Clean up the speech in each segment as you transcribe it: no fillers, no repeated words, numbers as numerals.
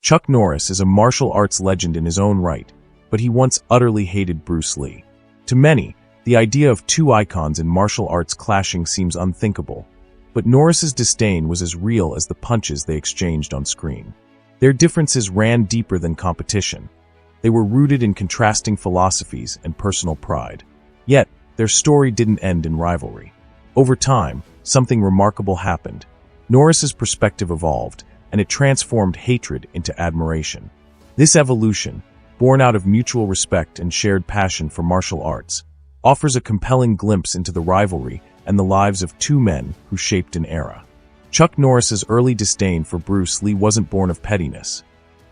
Chuck Norris is a martial arts legend in his own right, but he once utterly hated Bruce Lee. To many, the idea of two icons in martial arts clashing seems unthinkable, but Norris's disdain was as real as the punches they exchanged on screen. Their differences ran deeper than competition. They were rooted in contrasting philosophies and personal pride. Yet, their story didn't end in rivalry. Over time, something remarkable happened. Norris's perspective evolved, and it transformed hatred into admiration. This evolution, born out of mutual respect and shared passion for martial arts, offers a compelling glimpse into the rivalry and the lives of two men who shaped an era. Chuck Norris's early disdain for Bruce Lee wasn't born of pettiness.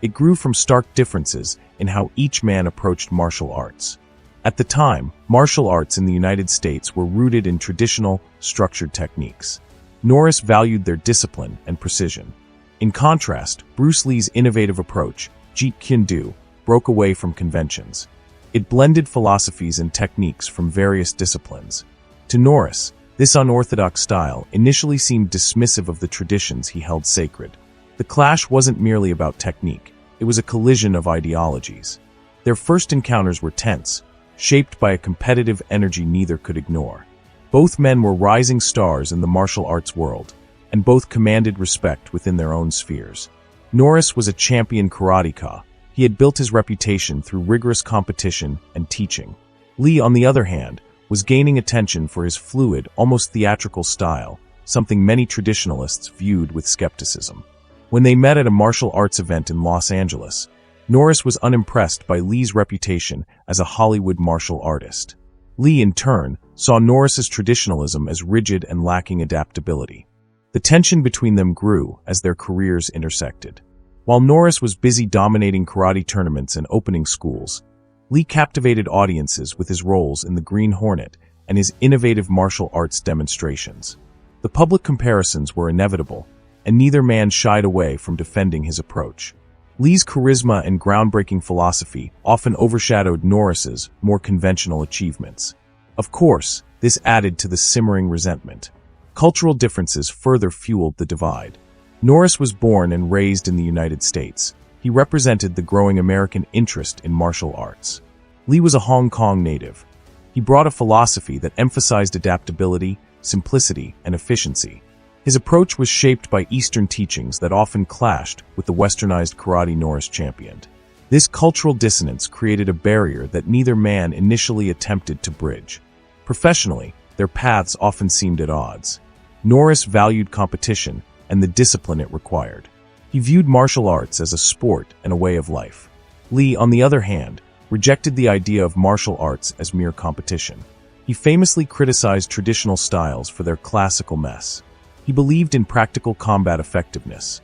It grew from stark differences in how each man approached martial arts. At the time, martial arts in the United States were rooted in traditional, structured techniques. Norris valued their discipline and precision. In contrast, Bruce Lee's innovative approach, Jeet Kune Do, broke away from conventions. It blended philosophies and techniques from various disciplines. To Norris, this unorthodox style initially seemed dismissive of the traditions he held sacred. The clash wasn't merely about technique, it was a collision of ideologies. Their first encounters were tense, shaped by a competitive energy neither could ignore. Both men were rising stars in the martial arts world, and both commanded respect within their own spheres. Norris was a champion karateka. He had built his reputation through rigorous competition and teaching. Lee, on the other hand, was gaining attention for his fluid, almost theatrical style, something many traditionalists viewed with skepticism. When they met at a martial arts event in Los Angeles, Norris was unimpressed by Lee's reputation as a Hollywood martial artist. Lee, in turn, saw Norris's traditionalism as rigid and lacking adaptability. The tension between them grew as their careers intersected. While Norris was busy dominating karate tournaments and opening schools, Lee captivated audiences with his roles in the Green Hornet and his innovative martial arts demonstrations. The public comparisons were inevitable, and neither man shied away from defending his approach. Lee's charisma and groundbreaking philosophy often overshadowed Norris's more conventional achievements. Of course, this added to the simmering resentment. Cultural differences further fueled the divide. Norris was born and raised in the United States. He represented the growing American interest in martial arts. Lee was a Hong Kong native. He brought a philosophy that emphasized adaptability, simplicity, and efficiency. His approach was shaped by Eastern teachings that often clashed with the westernized karate Norris championed. This cultural dissonance created a barrier that neither man initially attempted to bridge. Professionally, their paths often seemed at odds. Norris valued competition and the discipline it required. He viewed martial arts as a sport and a way of life. Lee, on the other hand, rejected the idea of martial arts as mere competition. He famously criticized traditional styles for their classical mess. He believed in practical combat effectiveness,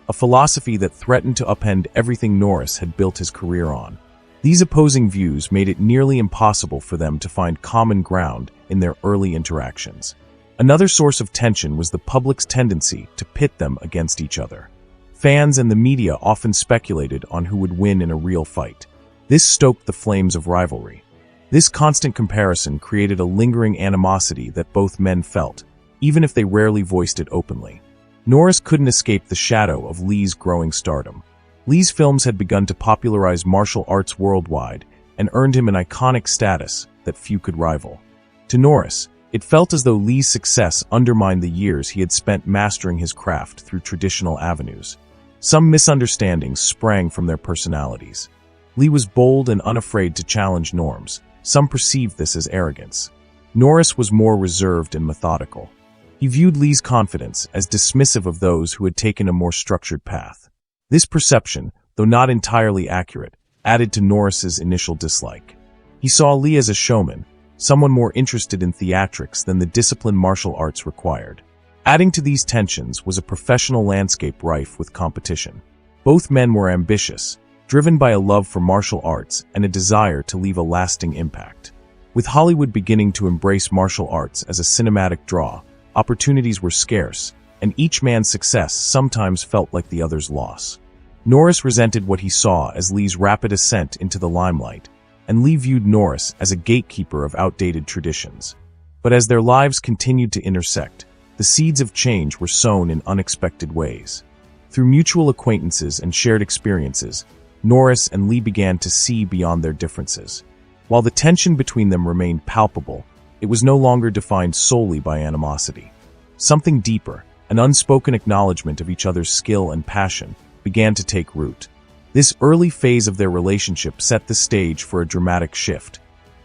a philosophy that threatened to upend everything Norris had built his career on. These opposing views made it nearly impossible for them to find common ground in their early interactions. Another source of tension was the public's tendency to pit them against each other. Fans and the media often speculated on who would win in a real fight. This stoked the flames of rivalry. This constant comparison created a lingering animosity that both men felt, even if they rarely voiced it openly. Norris couldn't escape the shadow of Lee's growing stardom. Lee's films had begun to popularize martial arts worldwide and earned him an iconic status that few could rival. To Norris, it felt as though Lee's success undermined the years he had spent mastering his craft through traditional avenues. Some misunderstandings sprang from their personalities. Lee was bold and unafraid to challenge norms. Some perceived this as arrogance. Norris was more reserved and methodical. He viewed Lee's confidence as dismissive of those who had taken a more structured path. This perception, though not entirely accurate, added to Norris's initial dislike. He saw Lee as a showman, someone more interested in theatrics than the discipline martial arts required. Adding to these tensions was a professional landscape rife with competition. Both men were ambitious, driven by a love for martial arts and a desire to leave a lasting impact. With Hollywood beginning to embrace martial arts as a cinematic draw, opportunities were scarce, and each man's success sometimes felt like the other's loss. Norris resented what he saw as Lee's rapid ascent into the limelight, and Lee viewed Norris as a gatekeeper of outdated traditions. But as their lives continued to intersect, the seeds of change were sown in unexpected ways. Through mutual acquaintances and shared experiences, Norris and Lee began to see beyond their differences. While the tension between them remained palpable, it was no longer defined solely by animosity. Something deeper, an unspoken acknowledgement of each other's skill and passion, began to take root. This early phase of their relationship set the stage for a dramatic shift,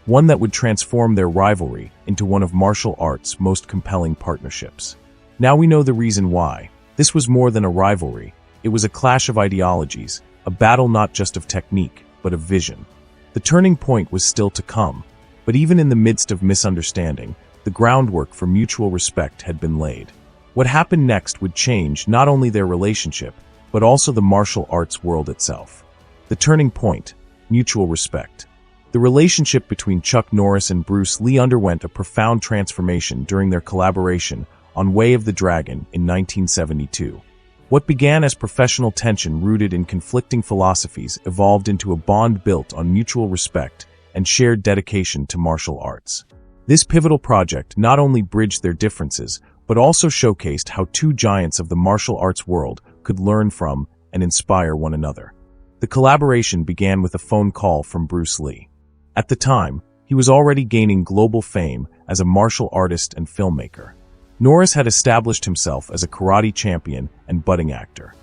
one that would transform their rivalry into one of martial arts' most compelling partnerships. Now we know the reason why. This was more than a rivalry. It was a clash of ideologies, a battle not just of technique, but of vision. The turning point was still to come, but even in the midst of misunderstanding, the groundwork for mutual respect had been laid. What happened next would change not only their relationship, but also the martial arts world itself. The turning point: mutual respect. The relationship between Chuck Norris and Bruce Lee underwent a profound transformation during their collaboration on Way of the Dragon in 1972. What began as professional tension rooted in conflicting philosophies evolved into a bond built on mutual respect and shared dedication to martial arts. This pivotal project not only bridged their differences, but also showcased how two giants of the martial arts world could learn from and inspire one another. The collaboration began with a phone call from Bruce Lee. At the time, he was already gaining global fame as a martial artist and filmmaker. Norris had established himself as a karate champion and budding actor.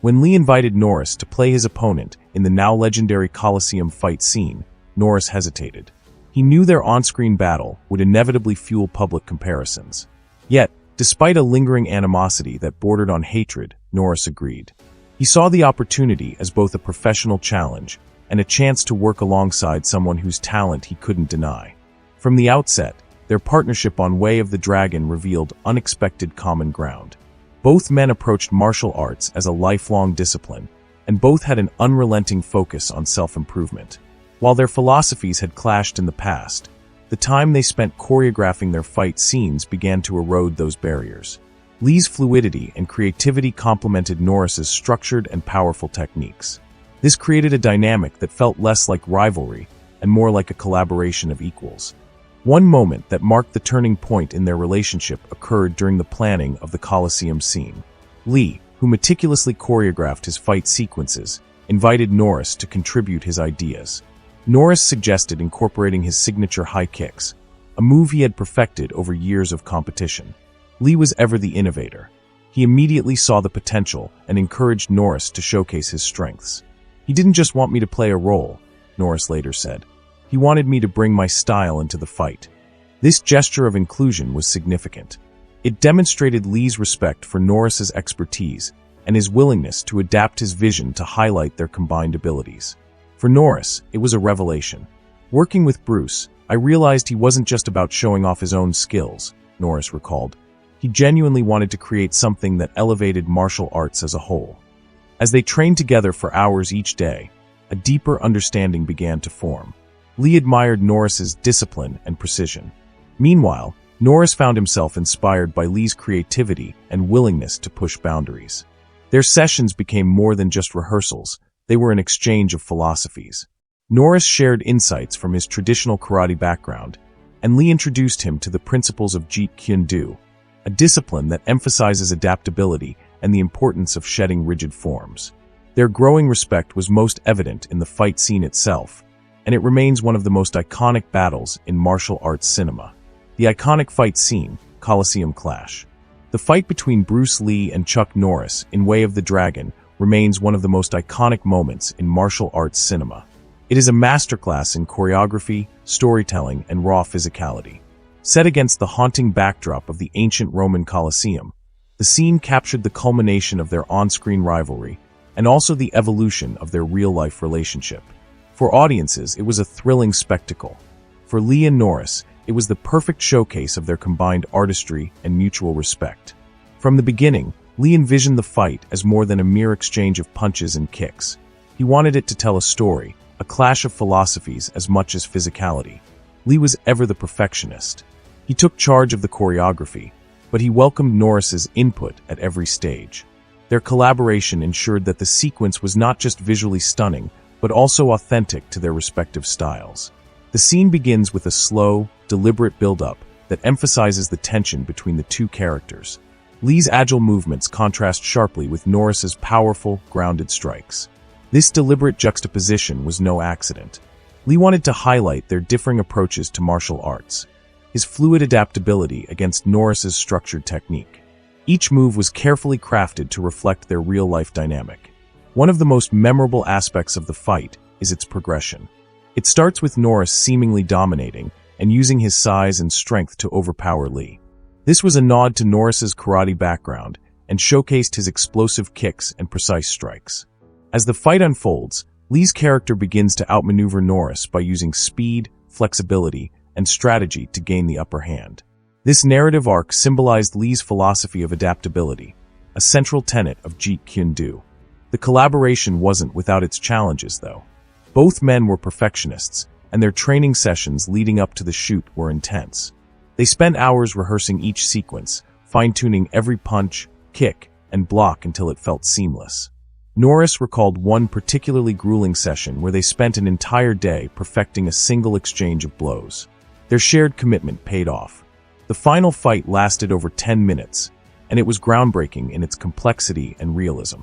When Lee invited Norris to play his opponent in the now legendary Coliseum fight scene, Norris hesitated. He knew their on-screen battle would inevitably fuel public comparisons. Yet, despite a lingering animosity that bordered on hatred, Norris agreed. He saw the opportunity as both a professional challenge and a chance to work alongside someone whose talent he couldn't deny. From the outset, their partnership on Way of the Dragon revealed unexpected common ground. Both men approached martial arts as a lifelong discipline, and both had an unrelenting focus on self-improvement. While their philosophies had clashed in the past, the time they spent choreographing their fight scenes began to erode those barriers. Lee's fluidity and creativity complemented Norris's structured and powerful techniques. This created a dynamic that felt less like rivalry and more like a collaboration of equals. One moment that marked the turning point in their relationship occurred during the planning of the Coliseum scene. Lee, who meticulously choreographed his fight sequences, invited Norris to contribute his ideas. Norris suggested incorporating his signature high kicks, a move he had perfected over years of competition. Lee was ever the innovator. He immediately saw the potential and encouraged Norris to showcase his strengths. "He didn't just want me to play a role," Norris later said. "He wanted me to bring my style into the fight." This gesture of inclusion was significant. It demonstrated Lee's respect for Norris's expertise and his willingness to adapt his vision to highlight their combined abilities. For Norris, it was a revelation. "Working with Bruce, I realized he wasn't just about showing off his own skills," Norris recalled. "He genuinely wanted to create something that elevated martial arts as a whole." As they trained together for hours each day, a deeper understanding began to form. Lee admired Norris's discipline and precision. Meanwhile, Norris found himself inspired by Lee's creativity and willingness to push boundaries. Their sessions became more than just rehearsals. They were an exchange of philosophies. Norris shared insights from his traditional karate background, and Lee introduced him to the principles of Jeet Kune Do, a discipline that emphasizes adaptability and the importance of shedding rigid forms. Their growing respect was most evident in the fight scene itself, and it remains one of the most iconic battles in martial arts cinema. The iconic fight scene, Coliseum Clash. The fight between Bruce Lee and Chuck Norris in Way of the Dragon remains one of the most iconic moments in martial arts cinema. It is a masterclass in choreography, storytelling, and raw physicality. Set against the haunting backdrop of the ancient Roman Colosseum, the scene captured the culmination of their on-screen rivalry and also the evolution of their real-life relationship. For audiences, it was a thrilling spectacle. For Lee and Norris, it was the perfect showcase of their combined artistry and mutual respect. From the beginning, Lee envisioned the fight as more than a mere exchange of punches and kicks. He wanted it to tell a story, a clash of philosophies as much as physicality. Lee was ever the perfectionist. He took charge of the choreography, but he welcomed Norris's input at every stage. Their collaboration ensured that the sequence was not just visually stunning, but also authentic to their respective styles. The scene begins with a slow, deliberate build-up that emphasizes the tension between the two characters. Lee's agile movements contrast sharply with Norris's powerful, grounded strikes. This deliberate juxtaposition was no accident. Lee wanted to highlight their differing approaches to martial arts, his fluid adaptability against Norris's structured technique. Each move was carefully crafted to reflect their real-life dynamic. One of the most memorable aspects of the fight is its progression. It starts with Norris seemingly dominating and using his size and strength to overpower Lee. This was a nod to Norris's karate background and showcased his explosive kicks and precise strikes. As the fight unfolds, Lee's character begins to outmaneuver Norris by using speed, flexibility, and strategy to gain the upper hand. This narrative arc symbolized Lee's philosophy of adaptability, a central tenet of Jeet Kune Do. The collaboration wasn't without its challenges, though. Both men were perfectionists, and their training sessions leading up to the shoot were intense. They spent hours rehearsing each sequence, fine-tuning every punch, kick, and block until it felt seamless. Norris recalled one particularly grueling session where they spent an entire day perfecting a single exchange of blows. Their shared commitment paid off. The final fight lasted over 10 minutes, and it was groundbreaking in its complexity and realism.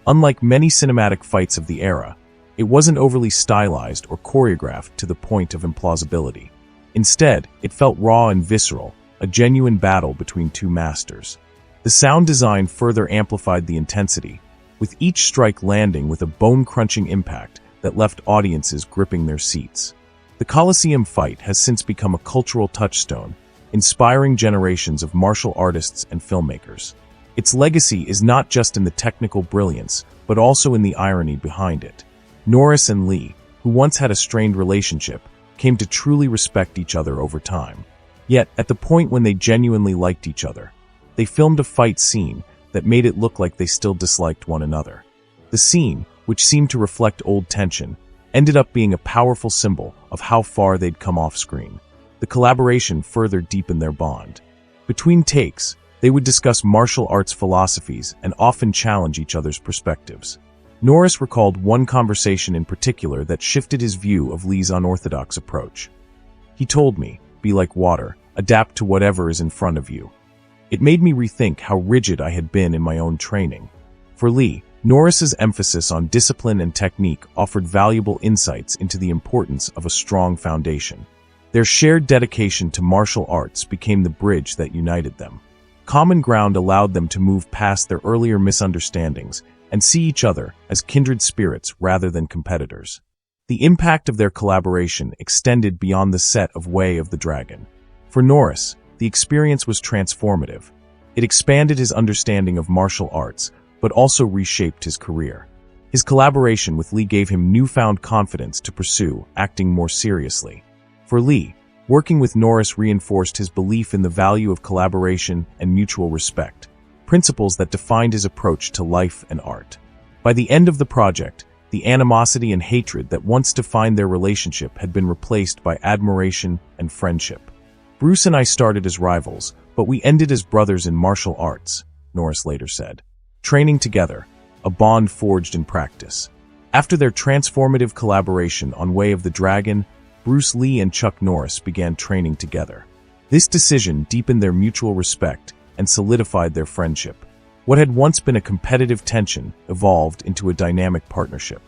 Unlike many cinematic fights of the era, it wasn't overly stylized or choreographed to the point of implausibility. Instead, it felt raw and visceral, a genuine battle between two masters. The sound design further amplified the intensity, with each strike landing with a bone-crunching impact that left audiences gripping their seats. The Colosseum fight has since become a cultural touchstone, inspiring generations of martial artists and filmmakers. Its legacy is not just in the technical brilliance, but also in the irony behind it. Norris and Lee, who once had a strained relationship, came to truly respect each other over time. Yet, at the point when they genuinely liked each other, they filmed a fight scene that made it look like they still disliked one another. The scene, which seemed to reflect old tension, ended up being a powerful symbol of how far they'd come off screen. The collaboration further deepened their bond. Between takes, they would discuss martial arts philosophies and often challenge each other's perspectives. Norris recalled one conversation in particular that shifted his view of Lee's unorthodox approach. He told me, "Be like water, adapt to whatever is in front of you." It made me rethink how rigid I had been in my own training. For Lee, Norris's emphasis on discipline and technique offered valuable insights into the importance of a strong foundation. Their shared dedication to martial arts became the bridge that united them. Common ground allowed them to move past their earlier misunderstandings and see each other as kindred spirits rather than competitors. The impact of their collaboration extended beyond the set of Way of the Dragon. For Norris, the experience was transformative. It expanded his understanding of martial arts, but also reshaped his career. His collaboration with Lee gave him newfound confidence to pursue acting more seriously. For Lee, working with Norris reinforced his belief in the value of collaboration and mutual respect, principles that defined his approach to life and art. By the end of the project, the animosity and hatred that once defined their relationship had been replaced by admiration and friendship. "Bruce and I started as rivals, but we ended as brothers in martial arts," Norris later said. Training together, a bond forged in practice. After their transformative collaboration on Way of the Dragon, Bruce Lee and Chuck Norris began training together. This decision deepened their mutual respect and solidified their friendship. What had once been a competitive tension evolved into a dynamic partnership.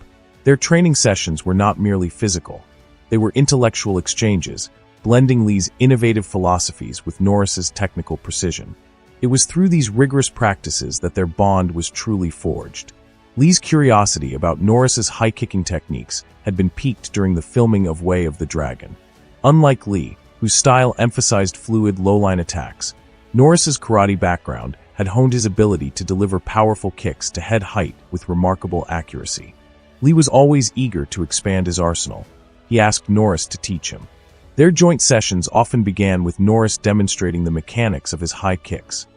Their training sessions were not merely physical. They were intellectual exchanges, blending Lee's innovative philosophies with Norris's technical precision. It was through these rigorous practices that their bond was truly forged. Lee's curiosity about Norris's high-kicking techniques had been piqued during the filming of Way of the Dragon. Unlike Lee, whose style emphasized fluid low-line attacks, Norris's karate background had honed his ability to deliver powerful kicks to head height with remarkable accuracy. Lee was always eager to expand his arsenal. He asked Norris to teach him. Their joint sessions often began with Norris demonstrating the mechanics of his high kicks,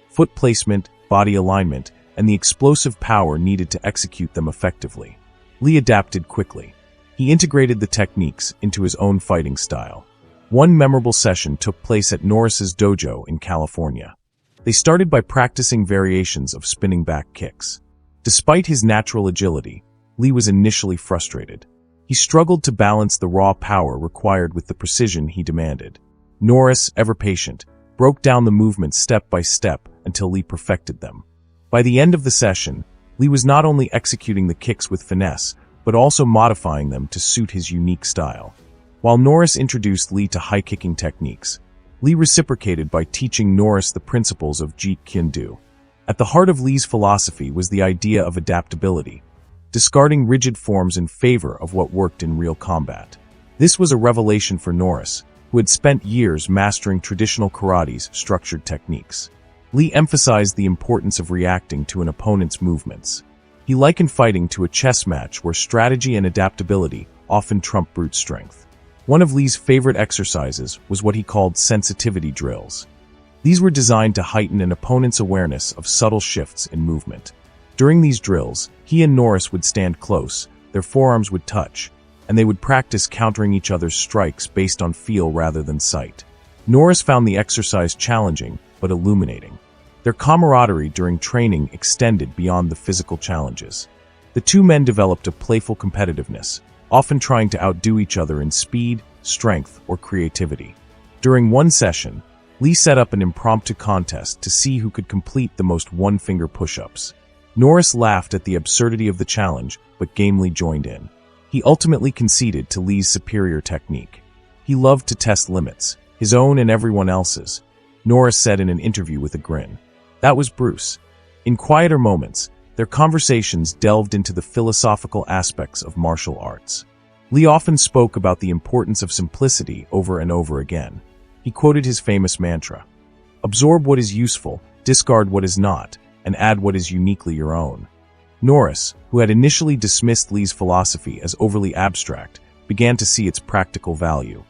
foot placement, body alignment, and the explosive power needed to execute them effectively. Lee adapted quickly. He integrated the techniques into his own fighting style. One memorable session took place at Norris's dojo in California. They started by practicing variations of spinning back kicks. Despite his natural agility, Lee was initially frustrated. He struggled to balance the raw power required with the precision he demanded. Norris, ever patient, broke down the movement step by step until Lee perfected them. By the end of the session, Lee was not only executing the kicks with finesse, but also modifying them to suit his unique style. While Norris introduced Lee to high-kicking techniques, Lee reciprocated by teaching Norris the principles of Jeet Kune Do. At the heart of Lee's philosophy was the idea of adaptability, discarding rigid forms in favor of what worked in real combat. This was a revelation for Norris, who had spent years mastering traditional karate's structured techniques. Lee emphasized the importance of reacting to an opponent's movements. He likened fighting to a chess match where strategy and adaptability often trump brute strength. One of Lee's favorite exercises was what he called sensitivity drills. These were designed to heighten an opponent's awareness of subtle shifts in movement. During these drills, he and Norris would stand close, their forearms would touch, and they would practice countering each other's strikes based on feel rather than sight. Norris found the exercise challenging, but illuminating. Their camaraderie during training extended beyond the physical challenges. The two men developed a playful competitiveness, often trying to outdo each other in speed, strength, or creativity. During one session, Lee set up an impromptu contest to see who could complete the most one-finger push-ups. Norris laughed at the absurdity of the challenge, but gamely joined in. He ultimately conceded to Lee's superior technique. He loved to test limits, his own and everyone else's, Norris said in an interview with a grin. That was Bruce. In quieter moments, their conversations delved into the philosophical aspects of martial arts. Lee often spoke about the importance of simplicity over and over again. He quoted his famous mantra, "Absorb what is useful, discard what is not, and add what is uniquely your own." Norris, who had initially dismissed Lee's philosophy as overly abstract, began to see its practical value.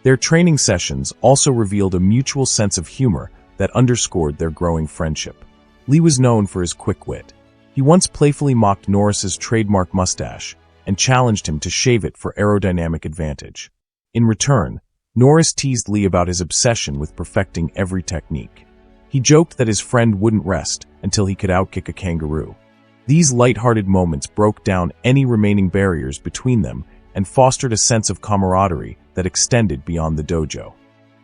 Their training sessions also revealed a mutual sense of humor that underscored their growing friendship. Lee was known for his quick wit. He once playfully mocked Norris's trademark mustache and challenged him to shave it for aerodynamic advantage. In return, Norris teased Lee about his obsession with perfecting every technique. He joked that his friend wouldn't rest until he could outkick a kangaroo. These light-hearted moments broke down any remaining barriers between them and fostered a sense of camaraderie that extended beyond the dojo.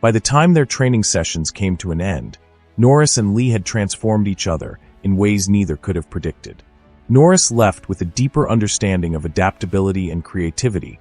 By the time their training sessions came to an end, Norris and Lee had transformed each other in ways neither could have predicted. Norris left with a deeper understanding of adaptability and creativity,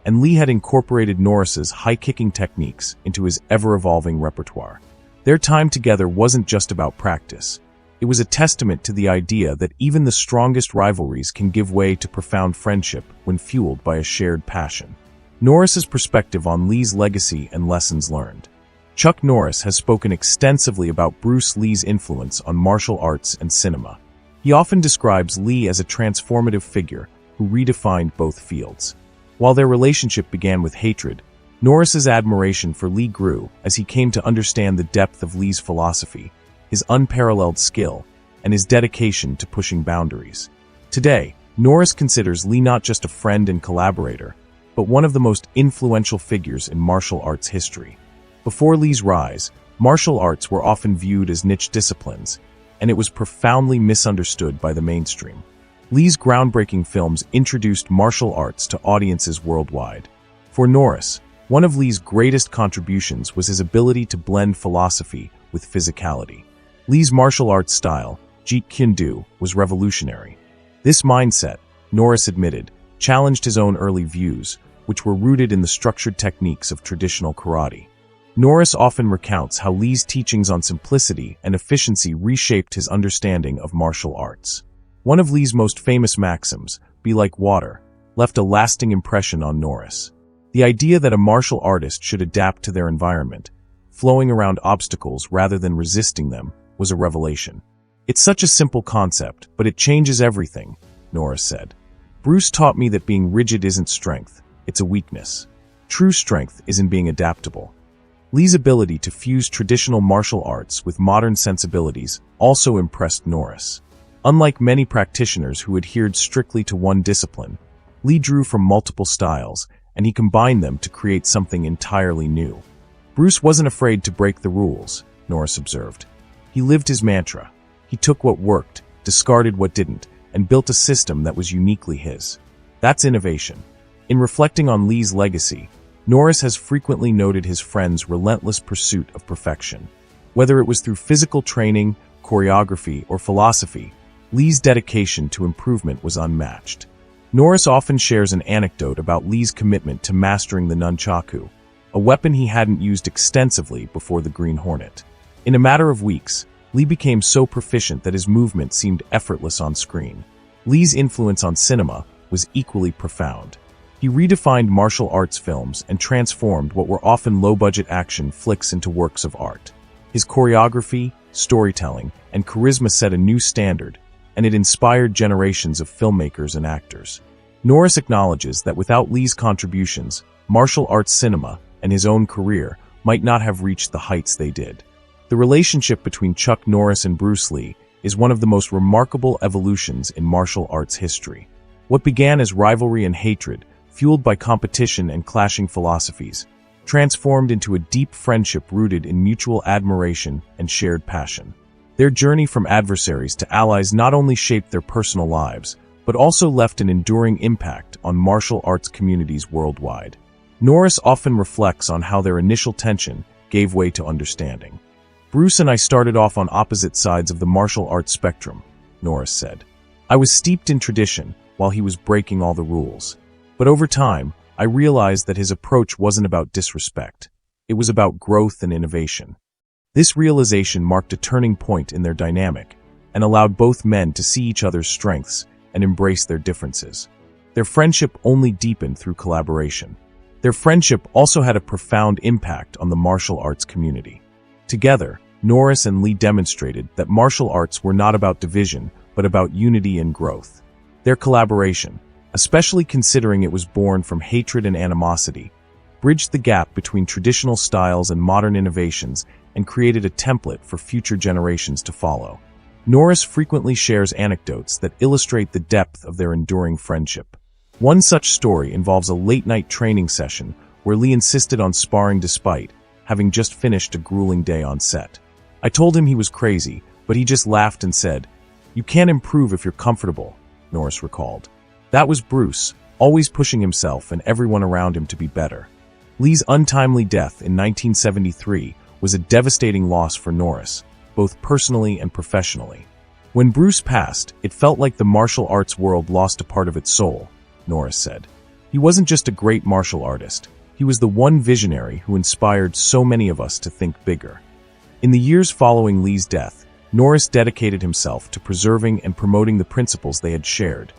and Lee had incorporated Norris's high-kicking techniques into his ever-evolving repertoire. Their time together wasn't just about practice. It was a testament to the idea that even the strongest rivalries can give way to profound friendship when fueled by a shared passion. Norris's perspective on Lee's legacy and lessons learned. Chuck Norris has spoken extensively about Bruce Lee's influence on martial arts and cinema. He often describes Lee as a transformative figure who redefined both fields. While their relationship began with hatred, Norris's admiration for Lee grew as he came to understand the depth of Lee's philosophy, his unparalleled skill, and his dedication to pushing boundaries. Today, Norris considers Lee not just a friend and collaborator, but one of the most influential figures in martial arts history. Before Lee's rise, martial arts were often viewed as niche disciplines, and it was profoundly misunderstood by the mainstream. Lee's groundbreaking films introduced martial arts to audiences worldwide. For Norris, one of Lee's greatest contributions was his ability to blend philosophy with physicality. Lee's martial arts style, Jeet Kune Do, was revolutionary. This mindset, Norris admitted, challenged his own early views, which were rooted in the structured techniques of traditional karate. Norris often recounts how Lee's teachings on simplicity and efficiency reshaped his understanding of martial arts. One of Lee's most famous maxims, "Be like water," left a lasting impression on Norris. The idea that a martial artist should adapt to their environment, flowing around obstacles rather than resisting them, was a revelation. "It's such a simple concept, but it changes everything," Norris said. "Bruce taught me that being rigid isn't strength, it's a weakness. True strength is in being adaptable." Lee's ability to fuse traditional martial arts with modern sensibilities also impressed Norris. Unlike many practitioners who adhered strictly to one discipline, Lee drew from multiple styles, and he combined them to create something entirely new. "Bruce wasn't afraid to break the rules," Norris observed. "He lived his mantra. He took what worked, discarded what didn't, and built a system that was uniquely his. That's innovation." In reflecting on Lee's legacy, Norris has frequently noted his friend's relentless pursuit of perfection. Whether it was through physical training, choreography, or philosophy, Lee's dedication to improvement was unmatched. Norris often shares an anecdote about Lee's commitment to mastering the nunchaku, a weapon he hadn't used extensively before the Green Hornet. In a matter of weeks, Lee became so proficient that his movement seemed effortless on screen. Lee's influence on cinema was equally profound. He redefined martial arts films and transformed what were often low-budget action flicks into works of art. His choreography, storytelling, and charisma set a new standard, and it inspired generations of filmmakers and actors. Norris acknowledges that without Lee's contributions, martial arts cinema and his own career might not have reached the heights they did. The relationship between Chuck Norris and Bruce Lee is one of the most remarkable evolutions in martial arts history. What began as rivalry and hatred, fueled by competition and clashing philosophies, transformed into a deep friendship rooted in mutual admiration and shared passion. Their journey from adversaries to allies not only shaped their personal lives, but also left an enduring impact on martial arts communities worldwide. Norris often reflects on how their initial tension gave way to understanding. "Bruce and I started off on opposite sides of the martial arts spectrum," Norris said. "I was steeped in tradition, while he was breaking all the rules. But over time, I realized that his approach wasn't about disrespect. It was about growth and innovation." This realization marked a turning point in their dynamic and allowed both men to see each other's strengths and embrace their differences. Their friendship only deepened through collaboration. Their friendship also had a profound impact on the martial arts community. Together, Norris and Lee demonstrated that martial arts were not about division, but about unity and growth. Their collaboration, especially considering it was born from hatred and animosity, bridged the gap between traditional styles and modern innovations and created a template for future generations to follow. Norris frequently shares anecdotes that illustrate the depth of their enduring friendship. One such story involves a late-night training session where Lee insisted on sparring despite having just finished a grueling day on set. "I told him he was crazy, but he just laughed and said, 'You can't improve if you're comfortable,'" Norris recalled. That was Bruce, always pushing himself and everyone around him to be better. Lee's untimely death in 1973 was a devastating loss for Norris, both personally and professionally. "When Bruce passed, it felt like the martial arts world lost a part of its soul," Norris said. "He wasn't just a great martial artist. He was the one visionary who inspired so many of us to think bigger." In the years following Lee's death, Norris dedicated himself to preserving and promoting the principles they had shared,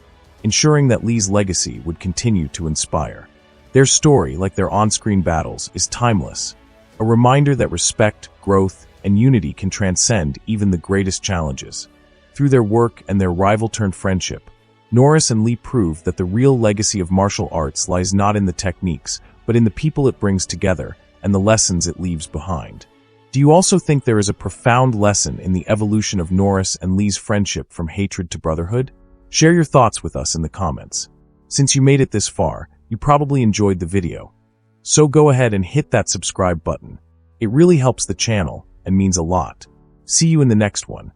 ensuring that Lee's legacy would continue to inspire. Their story, like their on-screen battles, is timeless, a reminder that respect, growth, and unity can transcend even the greatest challenges. Through their work and their rival-turned friendship, Norris and Lee proved that the real legacy of martial arts lies not in the techniques, but in the people it brings together and the lessons it leaves behind. Do you also think there is a profound lesson in the evolution of Norris and Lee's friendship from hatred to brotherhood? Share your thoughts with us in the comments. Since you made it this far, you probably enjoyed the video. So go ahead and hit that subscribe button. It really helps the channel and means a lot. See you in the next one.